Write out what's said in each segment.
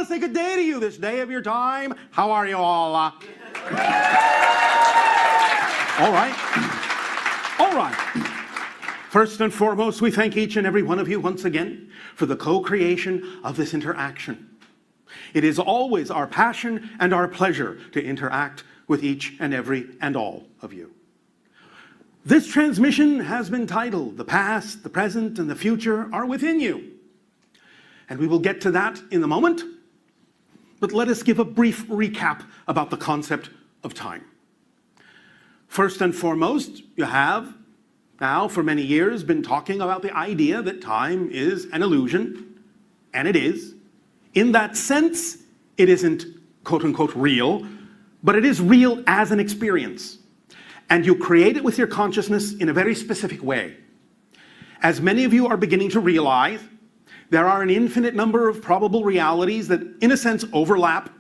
to say good day to you this day of your time. How are you all? All right. All right. First and foremost, we thank each and every one of you once again for the co-creation of this interaction. It is always our passion and our pleasure to interact with each and every and all of you. This transmission has been titled, "The Past, the Present, and the Future Are Within You." And we will get to that in a moment. But let us give a brief recap about the concept of time. First and foremost, you have now for many years been talking about the idea that time is an illusion, and it is. In that sense, it isn't quote-unquote real, but it is real as an experience. And you create it with your consciousness in a very specific way. As many of you are beginning to realize, there are an infinite number of probable realities that, in a sense, overlap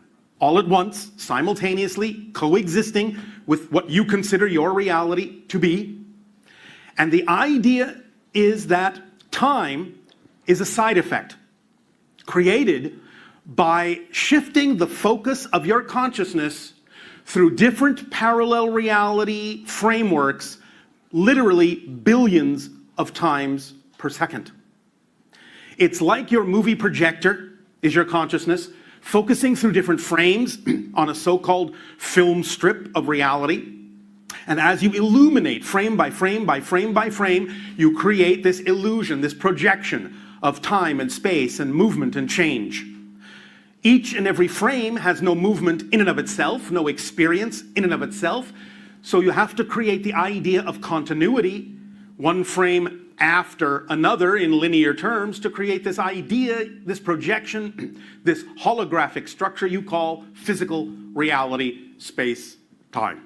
all at once, simultaneously, coexisting with what you consider your reality to be. And the idea is that time is a side effect created by shifting the focus of your consciousness through different parallel reality frameworks, literally billions of times per second. It's like your movie projector is your consciousness, focusing through different frames on a so-called film strip of reality. And as you illuminate frame by frame by frame by frame, you create this illusion, this projection of time and space and movement and change. Each and every frame has no movement in and of itself, no experience in and of itself. So you have to create the idea of continuity, one frame after another in linear terms, to create this idea, this projection, this holographic structure you call physical reality, space, time.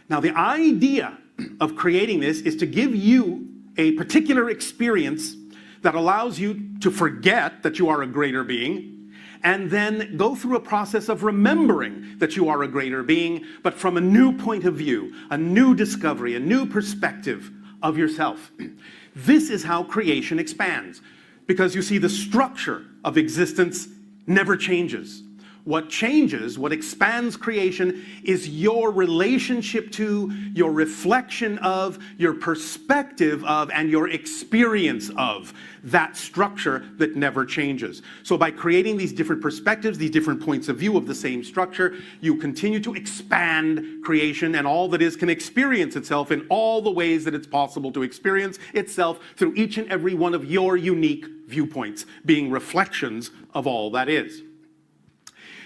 Now, the idea of creating this is to give you a particular experience that allows you to forget that you are a greater being, and then go through a process of remembering that you are a greater being, but from a new point of view, a new discovery, a new perspective of yourself. This is how creation expands, because you see, the structure of existence never changes. What changes, what expands creation, is your relationship to, your reflection of, your perspective of, and your experience of that structure that never changes. So by creating these different perspectives, these different points of view of the same structure, you continue to expand creation, and all that is can experience itself in all the ways that it's possible to experience itself through each and every one of your unique viewpoints, being reflections of all that is.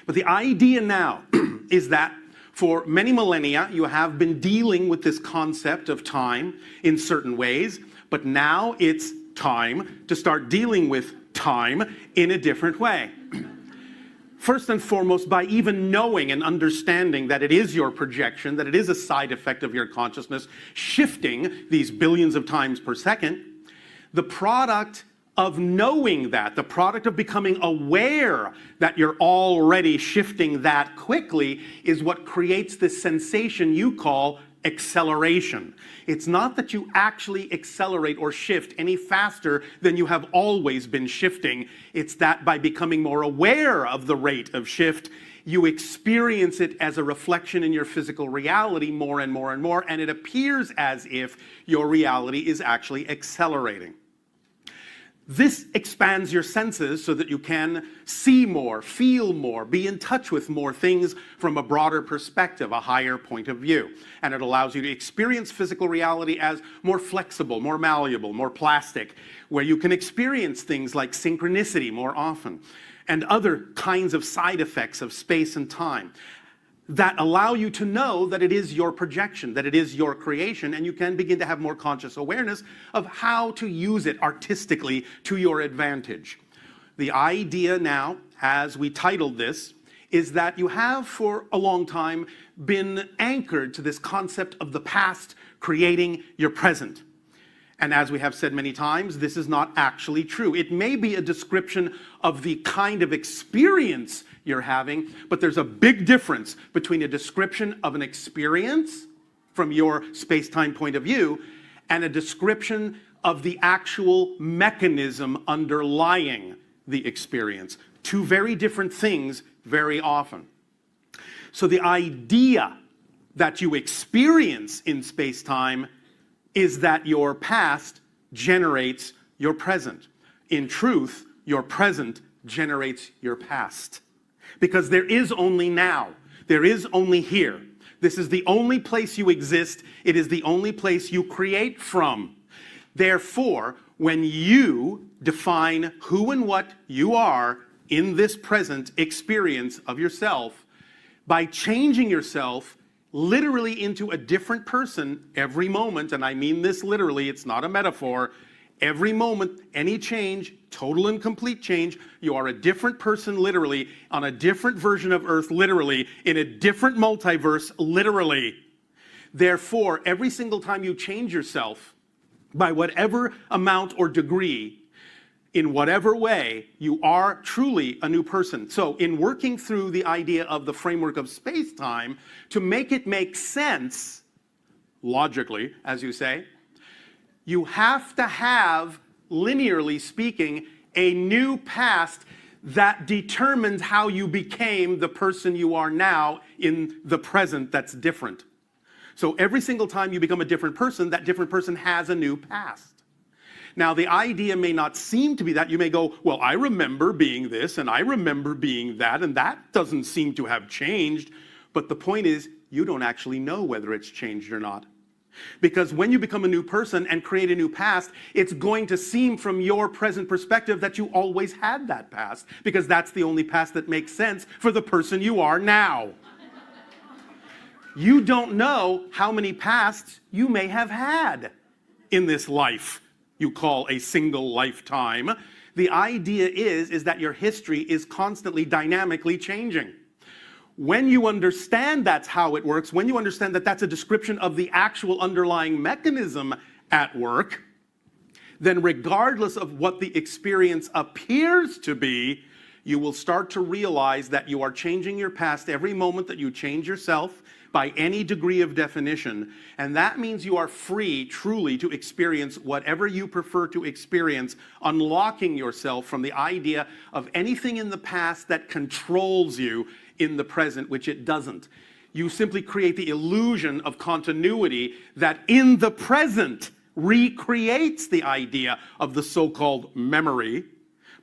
But the idea now is that for many millennia, you have been dealing with this concept of time in certain ways, but now it's time to start dealing with time in a different way. First and foremost, by even knowing and understanding that it is your projection, that it is a side effect of your consciousness, shifting these billions of times per second, the product of knowing that, the product of becoming aware that you're already shifting that quickly, is what creates this sensation you call acceleration. It's not that you actually accelerate or shift any faster than you have always been shifting. It's that by becoming more aware of the rate of shift, you experience it as a reflection in your physical reality more and more and more, and it appears as if your reality is actually accelerating. This expands your senses so that you can see more, feel more, be in touch with more things from a broader perspective, a higher point of view. And it allows you to experience physical reality as more flexible, more malleable, more plastic, where you can experience things like synchronicity more often, and other kinds of side effects of space and time that allow you to know that it is your projection, that it is your creation, and you can begin to have more conscious awareness of how to use it artistically to your advantage. The idea now, as we titled this, is that you have for a long time been anchored to this concept of the past creating your present. And as we have said many times, this is not actually true. It may be a description of the kind of experience you're having, but there's a big difference between a description of an experience from your space-time point of view and a description of the actual mechanism underlying the experience. two very different things very often. So the idea that you experience in space-time is that your past generates your present. In truth, your present generates your past. Because there is only now. There is only here. This is the only place you exist. It is the only place you create from. Therefore, when you define who and what you are in this present experience of yourself, by changing yourself literally into a different person every moment, and I mean this literally, it's not a metaphor, every moment, any change, total and complete change, you are a different person literally, on a different version of Earth literally, in a different multiverse literally. Therefore, every single time you change yourself, by whatever amount or degree, in whatever way, you are truly a new person. So in working through the idea of the framework of space-time, to make it make sense, logically, as you say, you have to have, linearly speaking, a new past that determines how you became the person you are now in the present that's different. So every single time you become a different person, that different person has a new past. Now, the idea may not seem to be that. You may go, well, I remember being this, and I remember being that, and that doesn't seem to have changed. But the point is, you don't actually know whether it's changed or not. Because when you become a new person and create a new past, it's going to seem from your present perspective that you always had that past, because that's the only past that makes sense for the person you are now. You don't know how many pasts you may have had in this life you call a single lifetime. The idea is that your history is constantly dynamically changing. When you understand that's how it works, when you understand that that's a description of the actual underlying mechanism at work, then regardless of what the experience appears to be, you will start to realize that you are changing your past every moment that you change yourself by any degree of definition, and that means you are free truly to experience whatever you prefer to experience, unlocking yourself from the idea of anything in the past that controls you in the present, which it doesn't. You simply create the illusion of continuity that in the present recreates the idea of the so-called memory,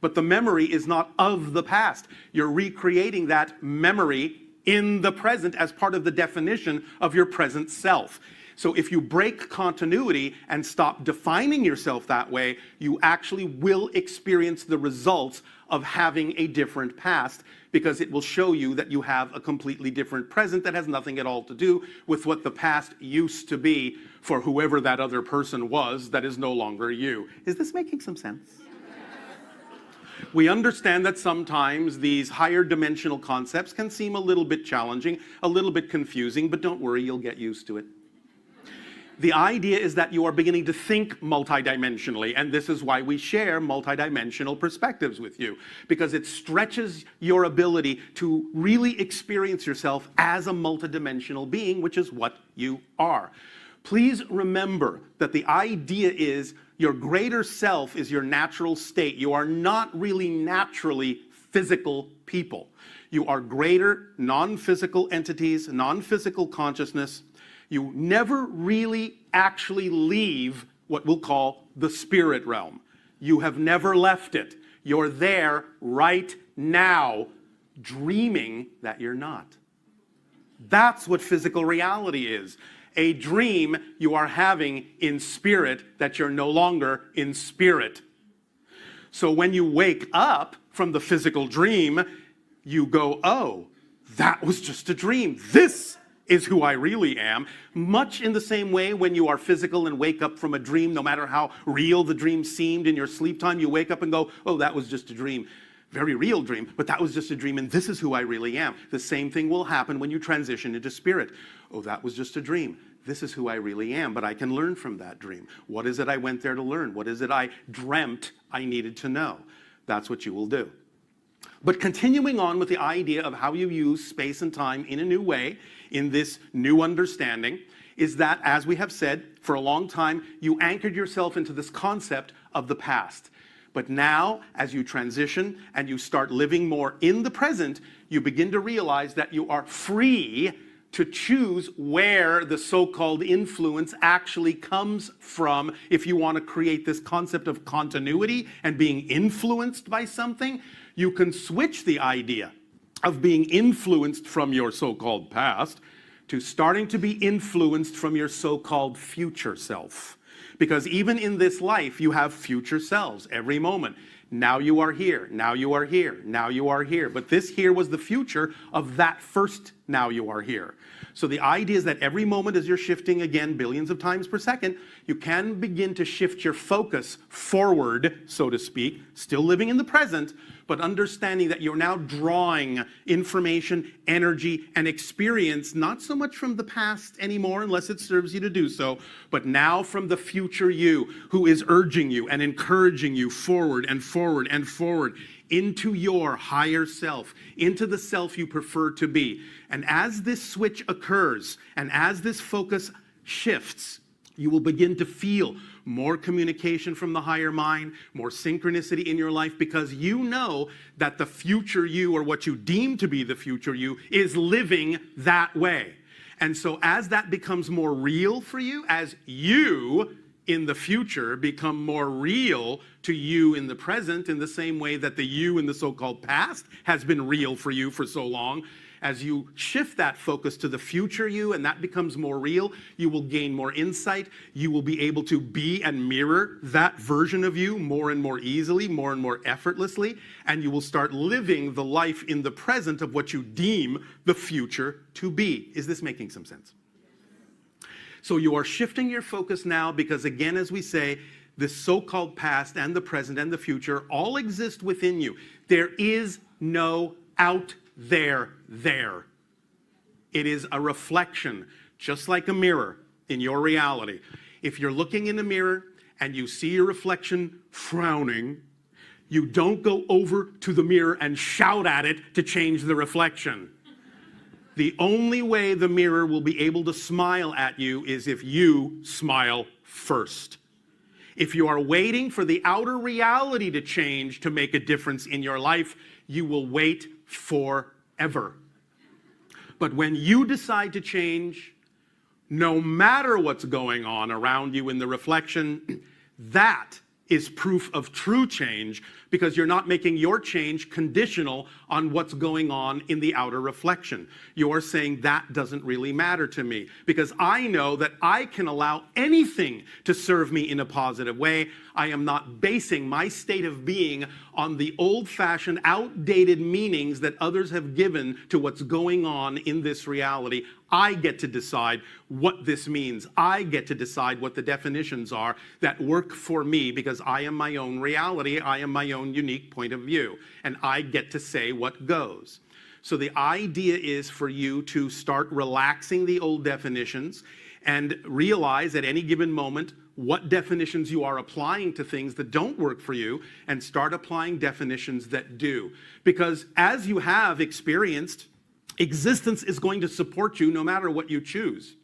but the memory is not of the past. You're recreating that memory in the present as part of the definition of your present self. So if you break continuity and stop defining yourself that way, you actually will experience the results of having a different past, because it will show you that you have a completely different present that has nothing at all to do with what the past used to be for whoever that other person was that is no longer you. Is this making some sense? We understand that sometimes these higher dimensional concepts can seem a little bit challenging, a little bit confusing, but don't worry, you'll get used to it. The idea is that you are beginning to think multidimensionally, and this is why we share multidimensional perspectives with you, because it stretches your ability to really experience yourself as a multidimensional being, which is what you are. Please remember that the idea is your greater self is your natural state. You are not really naturally physical people. You are greater non-physical entities, non-physical consciousness. You never really actually leave what we'll call the spirit realm. You have never left it. You're there right now, dreaming that you're not. That's what physical reality is. A dream you are having in spirit that you're no longer in spirit. So when you wake up from the physical dream, you go, oh, that was just a dream. This is who I really am. Much in the same way when you are physical and wake up from a dream, no matter how real the dream seemed in your sleep time, you wake up and go, oh, that was just a dream. Very real dream, but that was just a dream, and this is who I really am. The same thing will happen when you transition into spirit. Oh, that was just a dream. This is who I really am, but I can learn from that dream. What is it I went there to learn? What is it I dreamt I needed to know? That's what you will do. But continuing on with the idea of how you use space and time in a new way, in this new understanding, is that, as we have said, for a long time, you anchored yourself into this concept of the past. But now, as you transition and you start living more in the present, you begin to realize that you are free to choose where the so-called influence actually comes from. If you want to create this concept of continuity and being influenced by something, you can switch the idea of being influenced from your so-called past to starting to be influenced from your so-called future self. Because even in this life, you have future selves every moment. Now you are here, now you are here, now you are here. But this here was the future of that first now you are here. So the idea is that every moment as you're shifting again billions of times per second, you can begin to shift your focus forward, so to speak, still living in the present, but understanding that you're now drawing information, energy, and experience, not so much from the past anymore, unless it serves you to do so, but now from the future you, who is urging you and encouraging you forward and forward and forward into your higher self, into the self you prefer to be. And as this switch occurs, and as this focus shifts, you will begin to feel more communication from the higher mind, more synchronicity in your life, because you know that the future you, or what you deem to be the future you, is living that way. And so as that becomes more real for you, as you in the future become more real to you in the present, in the same way that the you in the so-called past has been real for you for so long, as you shift that focus to the future you and that becomes more real, you will gain more insight. You will be able to be and mirror that version of you more and more easily, more and more effortlessly, and you will start living the life in the present of what you deem the future to be. Is this making some sense? So you are shifting your focus now because, again, as we say, the so-called past and the present and the future all exist within you. There is no out there. It is a reflection, just like a mirror in your reality. If you're looking in a mirror and you see your reflection frowning, you don't go over to the mirror and shout at it to change the reflection. The only way the mirror will be able to smile at you is if you smile first. If you are waiting for the outer reality to change to make a difference in your life, you will wait forever. But when you decide to change, no matter what's going on around you in the reflection, that is proof of true change, because you're not making your change conditional on what's going on in the outer reflection. You're saying that doesn't really matter to me, because I know that I can allow anything to serve me in a positive way. I am not basing my state of being on the old-fashioned, outdated meanings that others have given to what's going on in this reality. I get to decide what this means. I get to decide what the definitions are that work for me, because I am my own reality. I am my own unique point of view, and I get to say what goes. So the idea is for you to start relaxing the old definitions and realize at any given moment what definitions you are applying to things that don't work for you, and start applying definitions that do. Because as you have experienced, existence is going to support you no matter what you choose.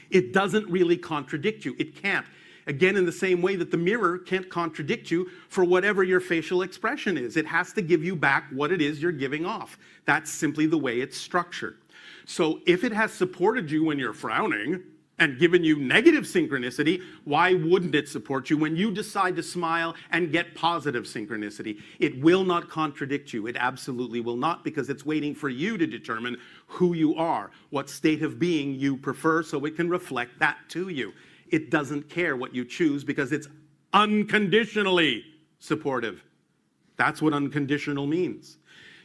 It doesn't really contradict you. It can't. Again, in the same way that the mirror can't contradict you for whatever your facial expression is. It has to give you back what it is you're giving off. That's simply the way it's structured. So if it has supported you when you're frowning and given you negative synchronicity, why wouldn't it support you when you decide to smile and get positive synchronicity? It will not contradict you. It absolutely will not, because it's waiting for you to determine who you are, what state of being you prefer, so it can reflect that to you. It doesn't care what you choose, because it's unconditionally supportive. That's what unconditional means.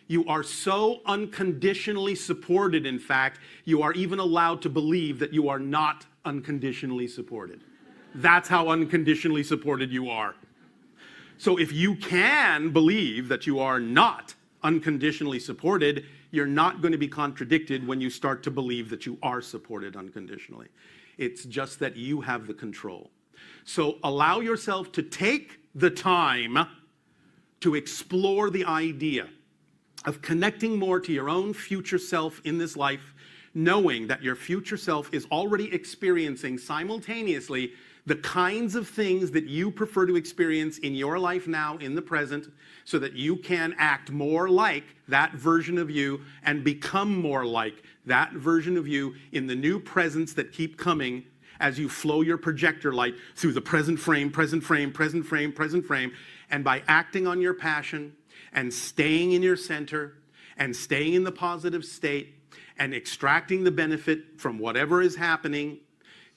You are so unconditionally supported, in fact, you are even allowed to believe that you are not unconditionally supported. That's how unconditionally supported you are. So if you can believe that you are not unconditionally supported, you're not going to be contradicted when you start to believe that you are supported unconditionally. It's just that you have the control. So allow yourself to take the time to explore the idea of connecting more to your own future self in this life, knowing that your future self is already experiencing simultaneously the kinds of things that you prefer to experience in your life now, in the present, so that you can act more like that version of you and become more like that version of you in the new presents that keep coming as you flow your projector light through the present frame, present frame, present frame, present frame. And by acting on your passion and staying in your center and staying in the positive state and extracting the benefit from whatever is happening,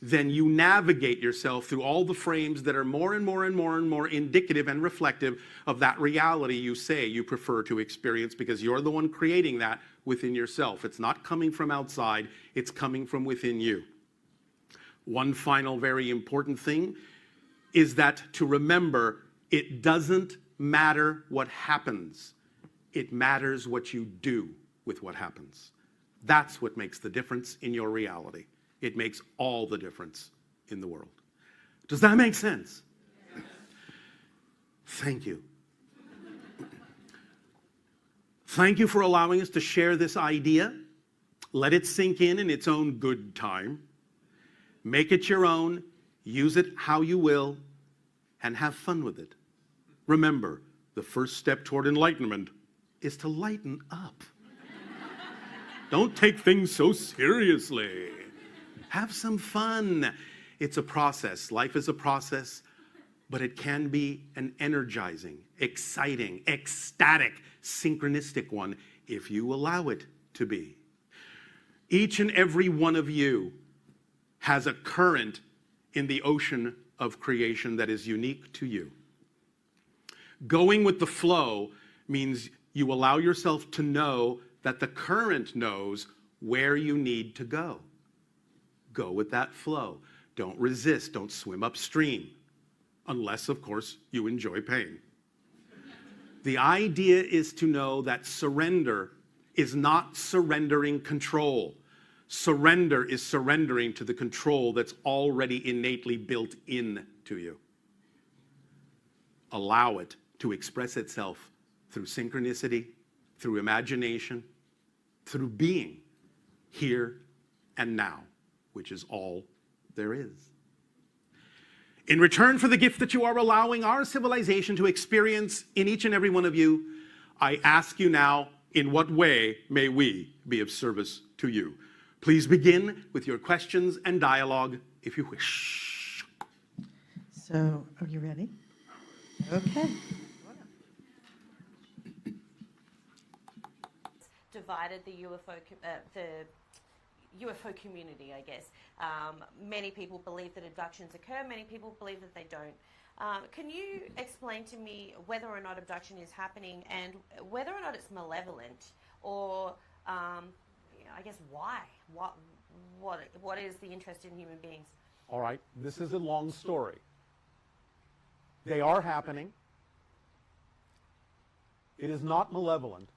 then you navigate yourself through all the frames that are more and more and more and more indicative and reflective of that reality you say you prefer to experience, because you're the one creating that within yourself. It's not coming from outside, it's coming from within you. One final very important thing is that to remember, it doesn't matter what happens. It matters what you do with what happens. That's what makes the difference in your reality. It makes all the difference in the world. Does that make sense? Yes. Thank you. Thank you for allowing us to share this idea. Let it sink in its own good time. Make it your own, use it how you will, and have fun with it. Remember, the first step toward enlightenment is to lighten up. Don't take things so seriously. Have some fun. It's a process. Life is a process, but it can be an energizing, exciting, ecstatic, synchronistic one if you allow it to be. Each and every one of you has a current in the ocean of creation that is unique to you. Going with the flow means you allow yourself to know that the current knows where you need to go. Go with that flow. Don't resist. Don't swim upstream. Unless, of course, you enjoy pain. The idea is to know that surrender is not surrendering control. Surrender is surrendering to the control that's already innately built into you. Allow it to express itself through synchronicity, through imagination, through being here and now, which is all there is. In return for the gift that you are allowing our civilization to experience in each and every one of you, I ask you now, in what way may we be of service to you? Please begin with your questions and dialogue, if you wish. So, are you ready? Okay. Divided the UFO community, I guess. Many people believe that abductions occur, many people believe that they don't. Can you explain to me whether or not abduction is happening and whether or not it's malevolent, or I guess why? What is the interest in human beings? All right, this is a long story. They are happening. It is not malevolent,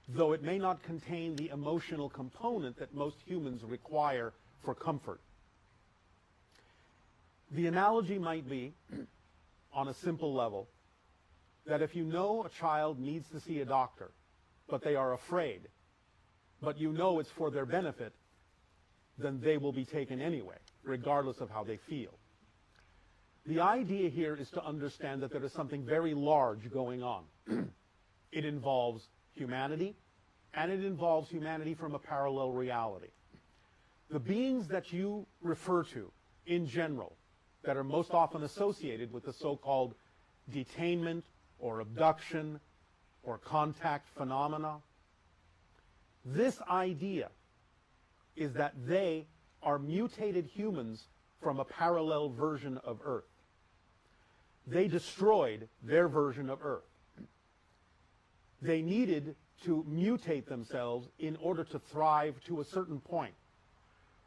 though it may not contain the emotional component that most humans require for comfort. The analogy might be, on a simple level, that if you know a child needs to see a doctor, but they are afraid, but you know it's for their benefit, then they will be taken anyway, regardless of how they feel. The idea here is to understand that there is something very large going on. It involves humanity, and it involves humanity from a parallel reality. The beings that you refer to, in general, that are most often associated with the so-called detainment or abduction or contact phenomena, this idea is that they are mutated humans from a parallel version of Earth. They destroyed their version of Earth. They needed to mutate themselves in order to thrive to a certain point,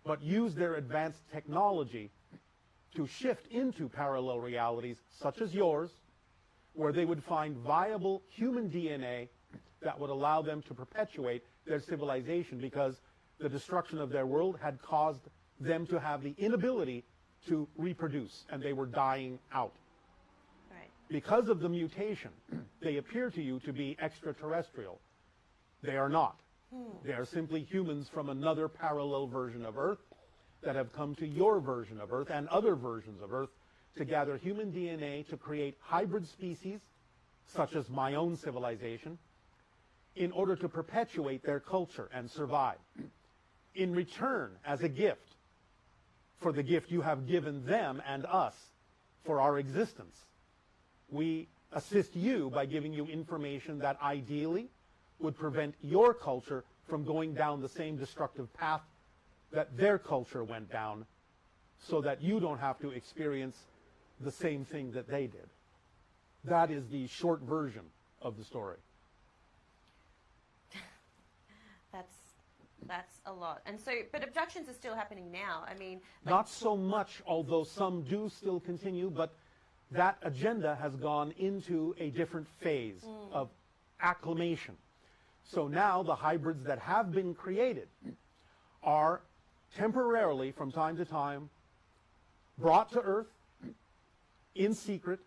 but use their advanced technology to shift into parallel realities such as yours, where they would find viable human DNA that would allow them to perpetuate their civilization, because the destruction of their world had caused them to have the inability to reproduce, and they were dying out. Right. Because of the mutation, they appear to you to be extraterrestrial. They are not. They are simply humans from another parallel version of Earth, that have come to your version of Earth and other versions of Earth to gather human DNA to create hybrid species, such as my own civilization, in order to perpetuate their culture and survive. In return, as a gift, for the gift you have given them and us for our existence, we assist you by giving you information that ideally would prevent your culture from going down the same destructive path that their culture went down, so that you don't have to experience the same thing that they did. That is the short version of the story. That's a lot. And so, but abductions are still happening now. I mean, Not so much, although some do still continue, but that agenda has gone into a different phase of acclimation. So now the hybrids that have been created are temporarily, from time to time, brought to Earth in secret,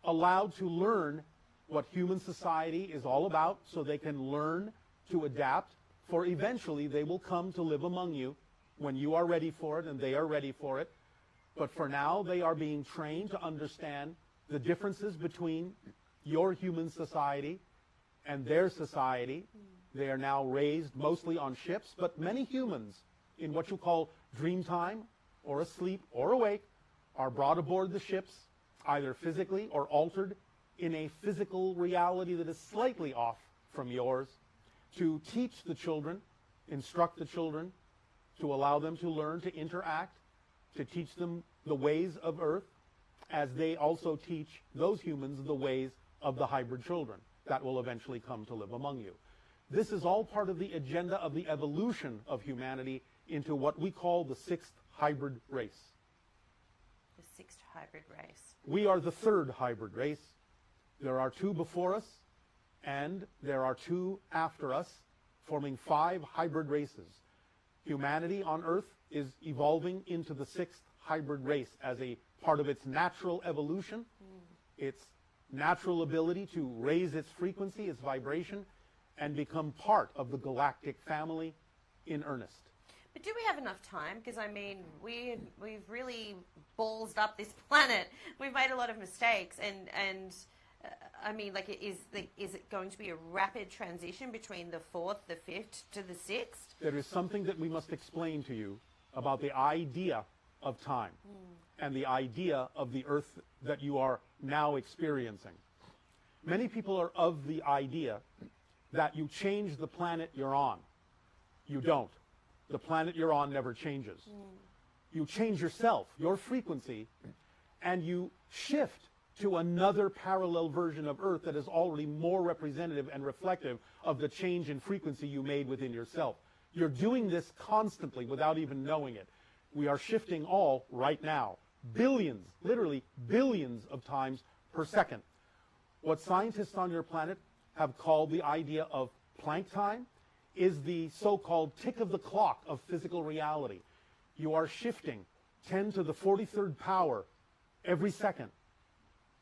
allowed to learn what human society is all about, so they can learn to adapt, for eventually they will come to live among you when you are ready for it and they are ready for it. But for now, they are being trained to understand the differences between your human society and their society. They are now raised mostly on ships, but many humans in what you call dream time, or asleep or awake, are brought aboard the ships, either physically or altered in a physical reality that is slightly off from yours, to teach the children, instruct the children, to allow them to learn to interact, to teach them the ways of Earth, as they also teach those humans the ways of the hybrid children that will eventually come to live among you. This is all part of the agenda of the evolution of humanity into what we call the sixth hybrid race. the sixth hybrid race. We are the third hybrid race. There are two before us, and there are two after us, forming 5 hybrid races. Humanity on Earth is evolving into the sixth hybrid race as a part of its natural evolution, its natural ability to raise its frequency, its vibration, and become part of the galactic family in earnest. But do we have enough time? Because, I mean, we've really ballsed up this planet. We've made a lot of mistakes, and I mean, like, is it going to be a rapid transition between the 4th, the 5th, to the 6th? There is something that we must explain to you about the idea of time and the idea of the Earth that you are now experiencing. Many people are of the idea that you change the planet you're on. You don't. The planet you're on never changes. You change yourself, your frequency, and you shift to another parallel version of Earth that is already more representative and reflective of the change in frequency you made within yourself. You're doing this constantly without even knowing it. We are shifting all right now, billions, literally billions of times per second. What scientists on your planet have called the idea of Planck time is the so-called tick of the clock of physical reality. You are shifting 10 to the 43rd power every second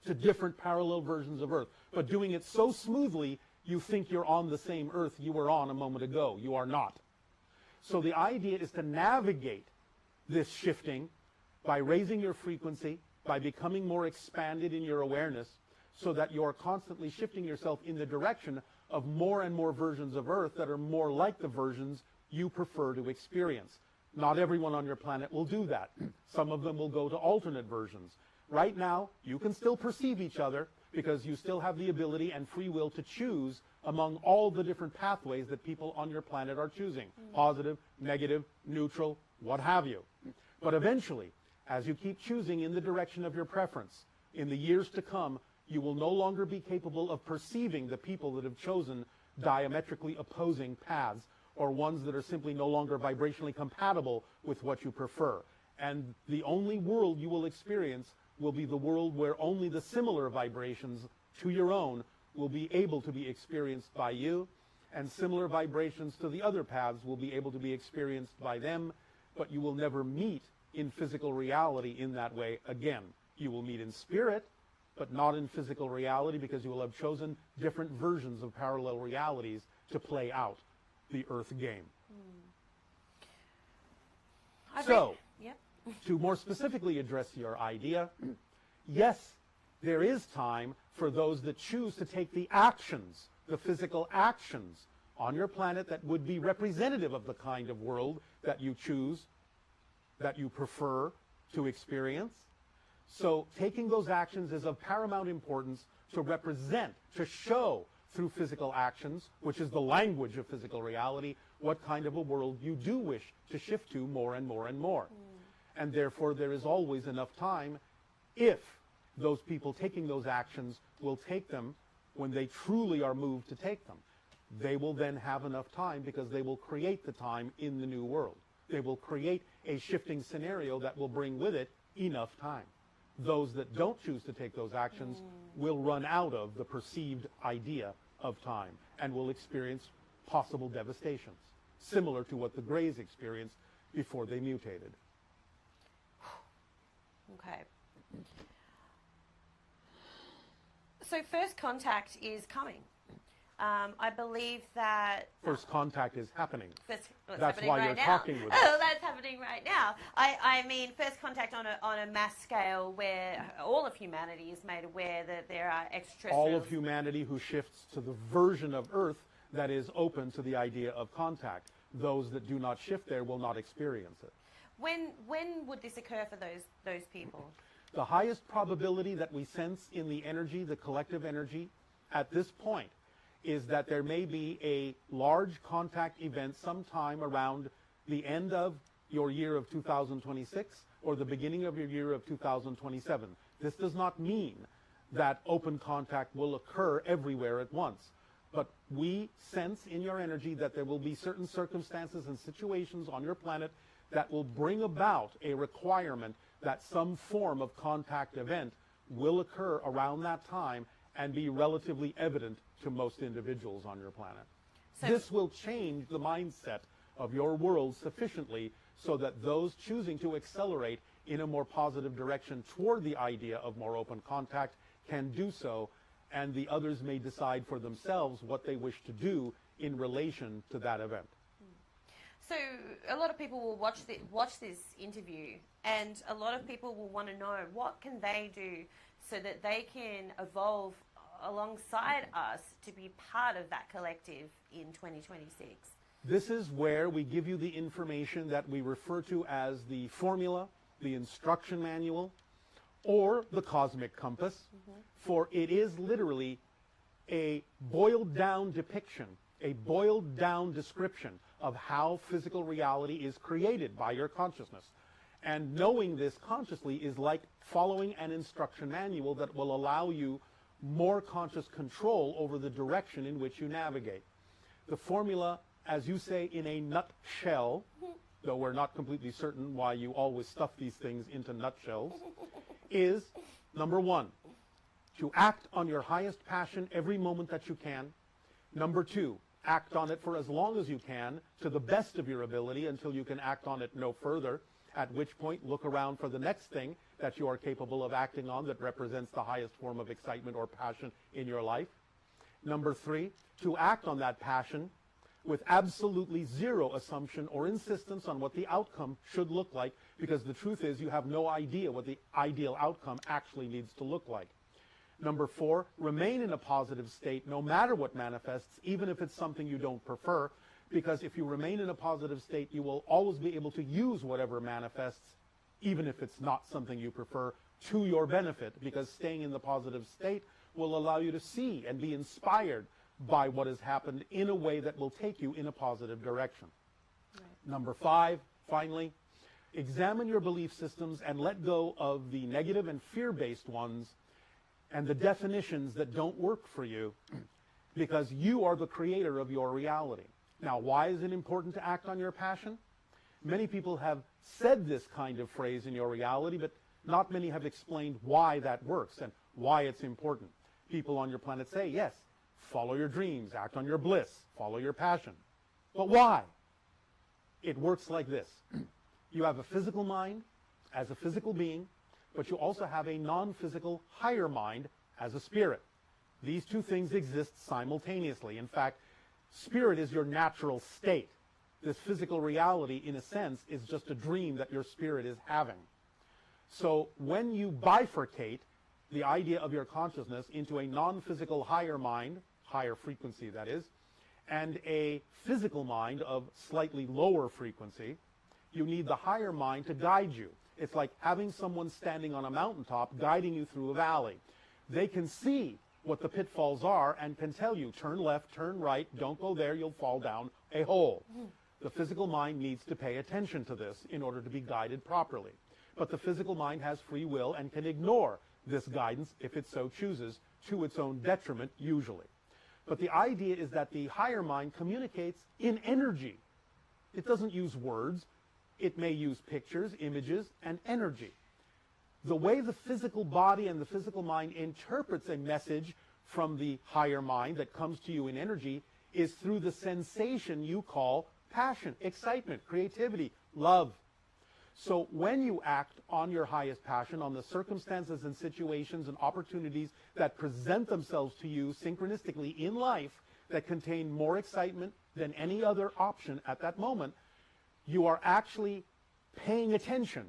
to different parallel versions of Earth, but doing it so smoothly you think you're on the same Earth you were on a moment ago. You are not. So the idea is to navigate this shifting by raising your frequency, by becoming more expanded in your awareness, so that you're constantly shifting yourself in the direction of more and more versions of Earth that are more like the versions you prefer to experience. Not everyone on your planet will do that. Some of them will go to alternate versions. Right now, you can still perceive each other because you still have the ability and free will to choose among all the different pathways that people on your planet are choosing. Positive, negative, neutral, what have you. But eventually, as you keep choosing in the direction of your preference, in the years to come, you will no longer be capable of perceiving the people that have chosen diametrically opposing paths, or ones that are simply no longer vibrationally compatible with what you prefer. And the only world you will experience will be the world where only the similar vibrations to your own will be able to be experienced by you, and similar vibrations to the other paths will be able to be experienced by them, but you will never meet in physical reality in that way again. You will meet in spirit, but not in physical reality, because you will have chosen different versions of parallel realities to play out the Earth game. Yep. To more specifically address your idea, yes, there is time for those that choose to take the actions, the physical actions on your planet that would be representative of the kind of world that you choose, that you prefer to experience. So taking those actions is of paramount importance to represent, to show through physical actions, which is the language of physical reality, what kind of a world you do wish to shift to more and more and more. And therefore there is always enough time if those people taking those actions will take them when they truly are moved to take them. They will then have enough time because they will create the time in the new world. They will create a shifting scenario that will bring with it enough time. Those that don't choose to take those actions will run out of the perceived idea of time and will experience possible devastations, similar to what the Greys experienced before they mutated. Okay. So first contact is coming. I believe that First contact is happening. That's That's why right you're now. talking with us. Oh, that's happening right now. I mean, first contact on a mass scale where all of humanity is made aware that there are extraterrestrials. All of humanity who shifts to the version of Earth that is open to the idea of contact. Those that do not shift there will not experience it. When would this occur for those people? The highest probability that we sense in the energy, the collective energy, at this point, is that there may be a large contact event sometime around the end of your year of 2026 or the beginning of your year of 2027. This does not mean that open contact will occur everywhere at once. But we sense in your energy that there will be certain circumstances and situations on your planet that will bring about a requirement that some form of contact event will occur around that time and be relatively evident to most individuals on your planet. So this will change the mindset of your world sufficiently so that those choosing to accelerate in a more positive direction toward the idea of more open contact can do so, and the others may decide for themselves what they wish to do in relation to that event. So a lot of people will watch this interview, and a lot of people will want to know what can they do so that they can evolve alongside us to be part of that collective in 2026. This is where we give you the information that we refer to as the formula, the instruction manual, or the cosmic compass, for it is literally a boiled down depiction, a boiled down description of how physical reality is created by your consciousness. And knowing this consciously is like following an instruction manual that will allow you more conscious control over the direction in which you navigate. The formula, as you say, in a nutshell, though we're not completely certain why you always stuff these things into nutshells, is, number one, to act on your highest passion every moment that you can. Number two, act on it for as long as you can, to the best of your ability, until you can act on it no further, at which point look around for the next thing that you are capable of acting on that represents the highest form of excitement or passion in your life. Number three, to act on that passion with absolutely zero assumption or insistence on what the outcome should look like, because the truth is you have no idea what the ideal outcome actually needs to look like. Number four, remain in a positive state no matter what manifests, even if it's something you don't prefer, because if you remain in a positive state, you will always be able to use whatever manifests, even if it's not something you prefer, to your benefit, because staying in the positive state will allow you to see and be inspired by what has happened in a way that will take you in a positive direction. Right. Number five, finally, examine your belief systems and let go of the negative and fear-based ones and the definitions that don't work for you, because you are the creator of your reality. Now, why is it important to act on your passion? Many people have said this kind of phrase in your reality, but not many have explained why that works and why it's important. People on your planet say, yes, follow your dreams, act on your bliss, follow your passion. But why? It works like this. You have a physical mind as a physical being, but you also have a non-physical higher mind as a spirit. These two things exist simultaneously. In fact, spirit is your natural state. This physical reality, in a sense, is just a dream that your spirit is having. So when you bifurcate the idea of your consciousness into a non-physical higher mind, higher frequency that is, and a physical mind of slightly lower frequency, you need the higher mind to guide you. It's like having someone standing on a mountaintop guiding you through a valley. They can see what the pitfalls are and can tell you, turn left, turn right, don't go there, you'll fall down a hole. The physical mind needs to pay attention to this in order to be guided properly. But the physical mind has free will and can ignore this guidance if it so chooses, to its own detriment usually. But the idea is that the higher mind communicates in energy. It doesn't use words. It may use pictures, images, and energy. The way the physical body and the physical mind interprets a message from the higher mind that comes to you in energy is through the sensation you call passion, excitement, creativity, love. So when you act on your highest passion, on the circumstances and situations and opportunities that present themselves to you synchronistically in life that contain more excitement than any other option at that moment, you are actually paying attention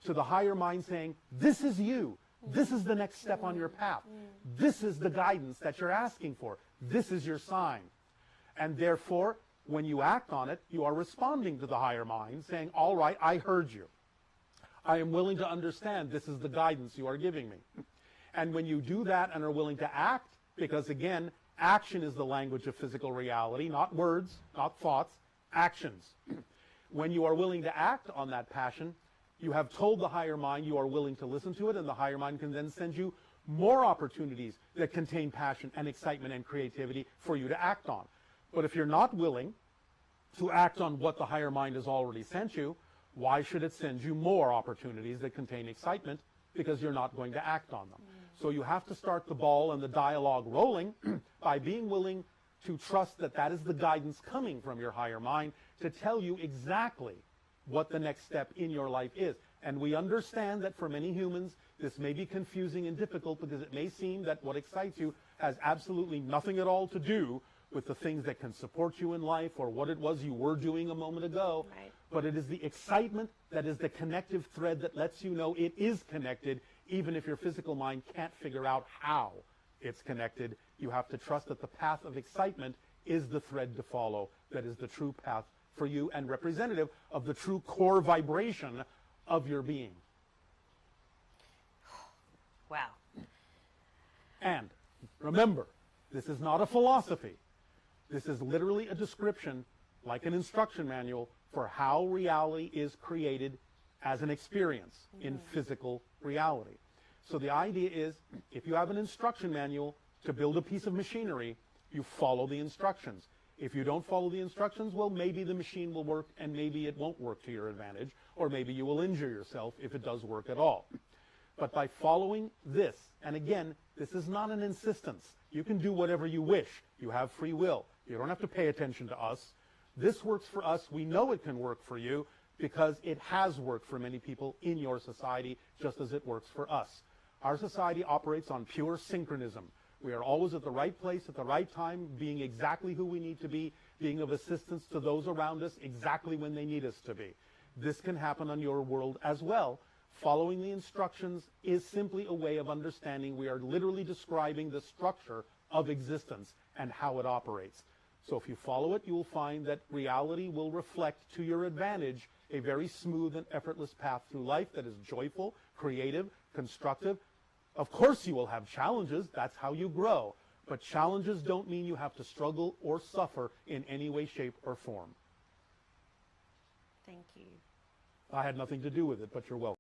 to the higher mind saying, this is you. This is the next step on your path. This is the guidance that you're asking for. This is your sign. And therefore, when you act on it, you are responding to the higher mind, saying, all right, I heard you. I am willing to understand this is the guidance you are giving me. And when you do that and are willing to act, because again, action is the language of physical reality, not words, not thoughts, actions. When you are willing to act on that passion, you have told the higher mind you are willing to listen to it, and the higher mind can then send you more opportunities that contain passion and excitement and creativity for you to act on. But if you're not willing to act on what the higher mind has already sent you, why should it send you more opportunities that contain excitement? Because you're not going to act on them. So you have to start the ball and the dialogue rolling by being willing to trust that that is the guidance coming from your higher mind to tell you exactly what the next step in your life is. And we understand that for many humans, this may be confusing and difficult because it may seem that what excites you has absolutely nothing at all to do with the things that can support you in life or what it was you were doing a moment ago. Right. But it is the excitement that is the connective thread that lets you know it is connected, even if your physical mind can't figure out how it's connected. You have to trust that the path of excitement is the thread to follow, that is the true path for you and representative of the true core vibration of your being. Wow. And remember, this is not a philosophy. This is literally a description, like an instruction manual, for how reality is created as an experience in physical reality. So the idea is, if you have an instruction manual to build a piece of machinery, you follow the instructions. If you don't follow the instructions, well, maybe the machine will work and maybe it won't work to your advantage, or maybe you will injure yourself if it does work at all. But by following this, and again, this is not an insistence. You can do whatever you wish. You have free will. You don't have to pay attention to us. This works for us. We know it can work for you because it has worked for many people in your society, just as it works for us. Our society operates on pure synchronism. We are always at the right place at the right time, being exactly who we need to be, being of assistance to those around us exactly when they need us to be. This can happen on your world as well. Following the instructions is simply a way of understanding we are literally describing the structure of existence and how it operates. So if you follow it, you will find that reality will reflect to your advantage a very smooth and effortless path through life that is joyful, creative, constructive. Of course you will have challenges. That's how you grow. But challenges don't mean you have to struggle or suffer in any way, shape, or form. Thank you. I had nothing to do with it, but you're welcome.